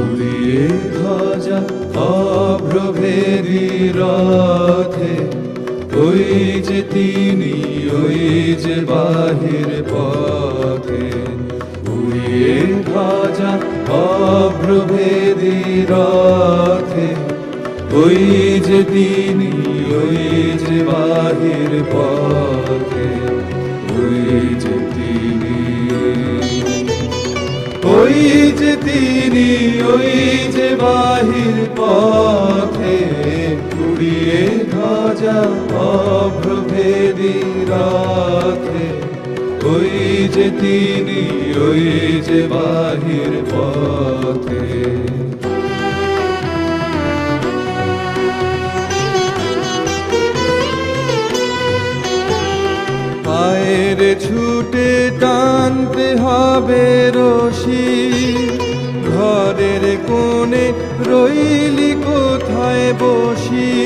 উড়িয়ে ধ্বজা অভ্রভেদী রথে, ওই যে তিনি, ওই যে বাহির পথে। উড়িয়ে ধ্বজা অভ্রভেদী রথে, ওই যে তিনি, ওই যে বাহির পথে। ওই যে তিনি, ওই যে তিনি, ওই যে বাহির পথে। উড়িয়ে ধ্বজা অভ্রভেদী রথে, ওই যে তিনি, ওই যে বাহির পথে। পায়ের ছুটে টানতে হবে রশি, ঘরের কোণে রইলি কোথায় বসি।